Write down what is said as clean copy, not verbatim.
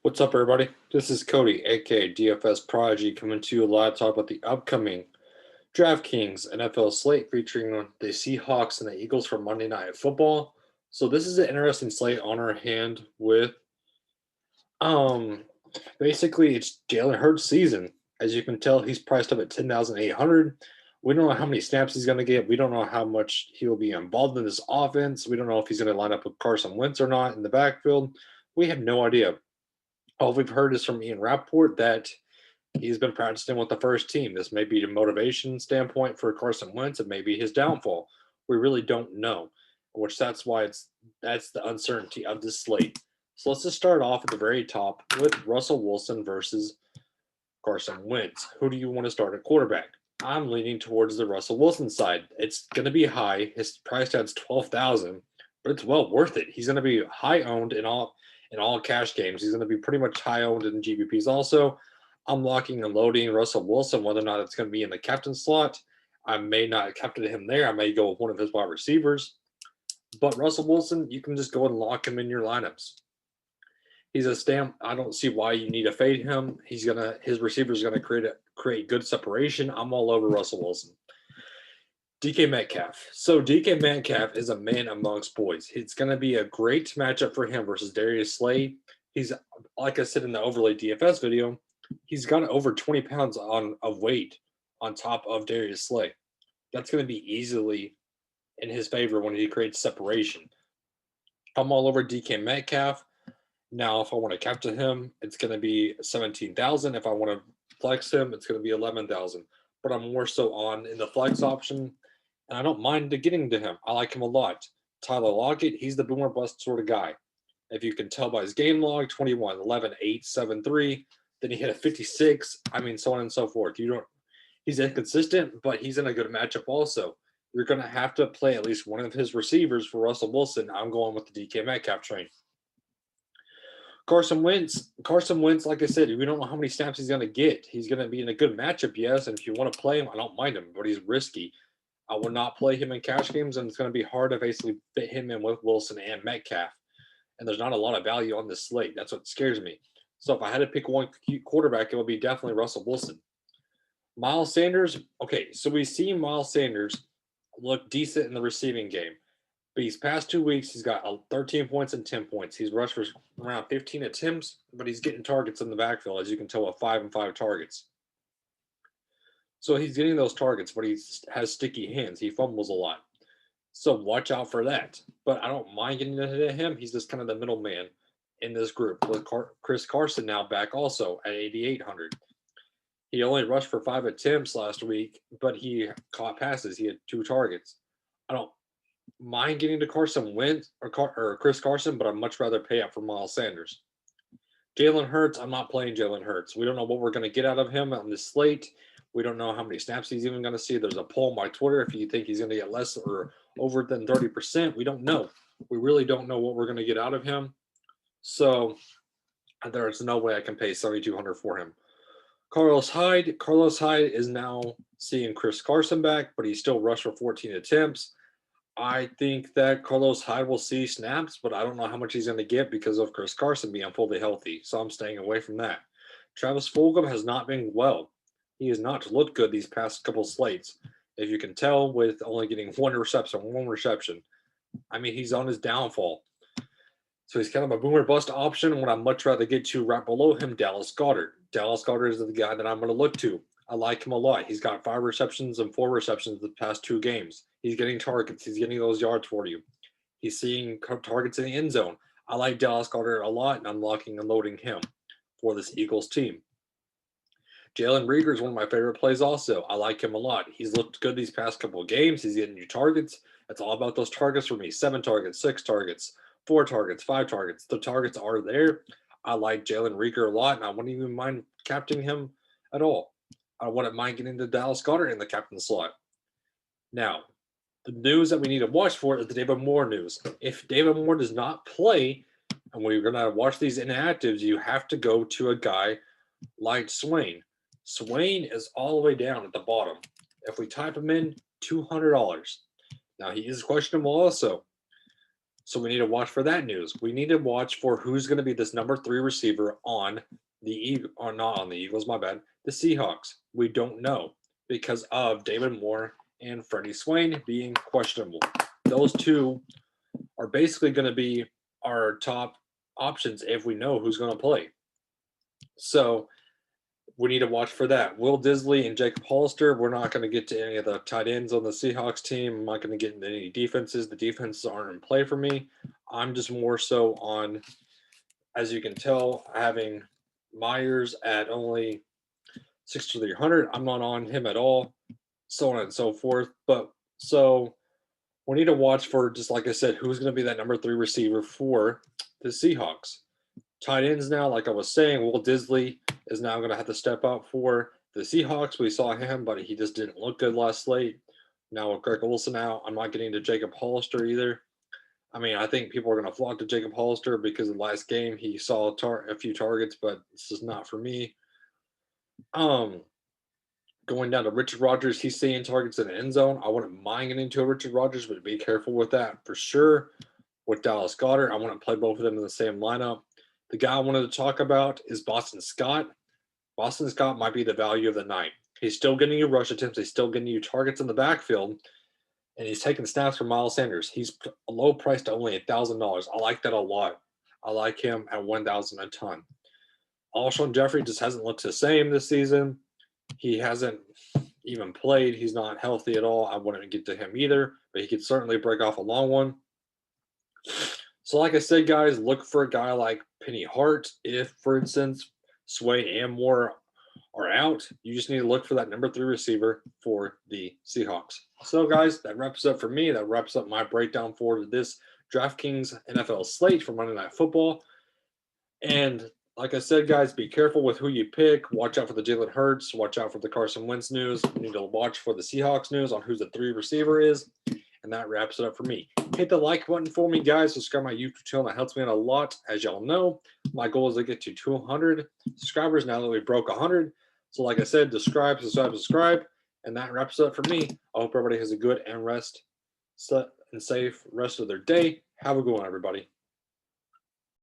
What's up, everybody? This is Cody, aka DFS Prodigy, coming to you live to talk about the upcoming Draftkings NFL slate featuring the Seahawks and the Eagles for Monday Night Football. So this is an interesting slate on our hand with um basically it's Jalen Hurts season. As you can tell, he's priced up at 10,800. We don't know how many snaps he's going to get. We don't know how much he will be involved in this offense. We don't know if he's going to line up with Carson Wentz or not in the backfield. We have no idea. All we've heard is from Ian Rappaport that he's been practicing with the first team. This may be a motivation standpoint for Carson Wentz. It may be his downfall. We really don't know, which that's the uncertainty of this slate. So let's just start off at the very top with Russell Wilson versus Carson Wentz. Who do you want to start at quarterback? I'm leaning towards the Russell Wilson side. It's going to be high. His price tag's 12,000, but it's well worth it. He's going to be high owned in all cash games. He's going to be pretty much high owned in GPPs also. I'm locking and loading Russell Wilson, whether or not it's going to be in the captain slot. I may not captain him there. I may go with one of his wide receivers. But Russell Wilson, you can just go and lock him in your lineups. He's a stamp. I don't see why you need to fade him. His receiver's gonna create good separation. I'm all over Russell Wilson. DK Metcalf. So DK Metcalf is a man amongst boys. It's going to be a great matchup for him versus Darius Slay. He's, like I said in the overlay DFS video, he's got over 20 pounds of weight on top of Darius Slay. That's going to be easily in his favor when he creates separation. I'm all over DK Metcalf. Now, if I want to capture him, it's going to be 17,000. If I want to flex him, it's going to be 11,000. But I'm more so on in the flex option. And I don't mind getting to him. I like him a lot. Tyler Lockett, he's the boomer bust sort of guy. If you can tell by his game log, 21, 11, 8, 7, 3. Then he hit a 56. I mean, so on and so forth. He's inconsistent, but he's in a good matchup also. You're going to have to play at least one of his receivers for Russell Wilson. I'm going with the DK Metcalf train. Carson Wentz, like I said, we don't know how many snaps he's going to get. He's going to be in a good matchup, yes. And if you want to play him, I don't mind him, but he's risky. I will not play him in cash games, and it's going to be hard to basically fit him in with Wilson and Metcalf. And there's not a lot of value on this slate. That's what scares me. So if I had to pick one quarterback, it would be definitely Russell Wilson. Miles Sanders, okay, so we see Miles Sanders look decent in the receiving game. But these past 2 weeks, he's got 13 points and 10 points. He's rushed for around 15 attempts, but he's getting targets in the backfield, as you can tell, with 5 and 5 targets. So he's getting those targets, but he has sticky hands. He fumbles a lot. So watch out for that. But I don't mind getting into him. He's just kind of the middleman in this group with Chris Carson now back also at 8,800. He only rushed for 5 attempts last week, but he caught passes. He had 2 targets. I don't mind getting to Carson Wentz or Chris Carson, but I'd much rather pay up for Miles Sanders. Jalen Hurts, I'm not playing Jalen Hurts. We don't know what we're going to get out of him on this slate. We don't know how many snaps he's even going to see. There's a poll on my Twitter. If you think he's going to get less or over than 30%, we don't know. We really don't know what we're going to get out of him. So there's no way I can pay $7,200 for him. Carlos Hyde is now seeing Chris Carson back, but he still rushed for 14 attempts. I think that Carlos Hyde will see snaps, but I don't know how much he's going to get because of Chris Carson being fully healthy. So I'm staying away from that. Travis Fulgam has not been well. He has not looked good these past couple slates. If you can tell with only getting one reception. I mean, he's on his downfall. So he's kind of a boomer bust option when I'd much rather get to right below him, Dallas Goddard. Dallas Goddard is the guy that I'm going to look to. I like him a lot. He's got 5 receptions and 4 receptions the past 2 games. He's getting targets. He's getting those yards for you. He's seeing targets in the end zone. I like Dallas Goddard a lot, and I'm locking and loading him for this Eagles team. Jalen Reagor is one of my favorite plays also. I like him a lot. He's looked good these past couple of games. He's getting new targets. It's all about those targets for me. 7 targets, 6 targets, 4 targets, 5 targets. The targets are there. I like Jalen Reagor a lot, and I wouldn't even mind captaining him at all. I wouldn't mind getting the Dallas Goddard in the captain slot. Now, the news that we need to watch for is the David Moore news. If David Moore does not play, and we're going to watch these inactives, you have to go to a guy like Swain. Swain is all the way down at the bottom. If we type him in, $200. Now, he is questionable also. So we need to watch for that news. We need to watch for who's going to be this number 3 receiver on or not on the Eagles, my bad, the Seahawks. We don't know because of David Moore and Freddie Swain being questionable. Those two are basically going to be our top options if we know who's going to play. So we need to watch for that. Will Disley and Jacob Hollister, we're not going to get to any of the tight ends on the Seahawks team. I'm not going to get into any defenses. The defenses aren't in play for me. I'm just more so on, as you can tell, having Myers at only 6,300. I'm not on him at all, so on and so forth. But so we need to watch for, just like I said, who's going to be that number 3 receiver for the Seahawks. Tight ends now, like I was saying, Will Disley is now going to have to step up for the Seahawks. We saw him, but he just didn't look good last slate. Now with Greg Olsen out, I'm not getting to Jacob Hollister either. I mean, I think people are going to flock to Jacob Hollister because the last game he saw a few targets, but this is not for me. Going down to Richard Rodgers, he's seeing targets in the end zone. I wouldn't mind getting into a Richard Rodgers, but be careful with that for sure. With Dallas Goddard, I want to play both of them in the same lineup. The guy I wanted to talk about is Boston Scott. Boston Scott might be the value of the night. He's still getting you rush attempts. He's still getting you targets in the backfield. And he's taking snaps from Miles Sanders. He's low priced to only $1,000. I like that a lot. I like him at $1,000 a ton. Alshon Jeffrey just hasn't looked the same this season. He hasn't even played. He's not healthy at all. I wouldn't get to him either, but he could certainly break off a long one. So like I said, guys, look for a guy like Penny Hart. If, for instance, Sway and Moore are out, you just need to look for that number 3 receiver for the Seahawks. So, guys, that wraps up for me. That wraps up my breakdown for this DraftKings NFL slate for Monday Night Football. And like I said, guys, be careful with who you pick. Watch out for the Jalen Hurts. Watch out for the Carson Wentz news. You need to watch for the Seahawks news on who the 3 receiver is. And that wraps it up for me. Hit the like button for me, guys. Subscribe to my YouTube channel. That helps me out a lot. As y'all know, my goal is to get to 200 subscribers now that we broke 100. So like I said, subscribe. And that wraps it up for me. I hope everybody has a good and safe rest of their day. Have a good one, everybody.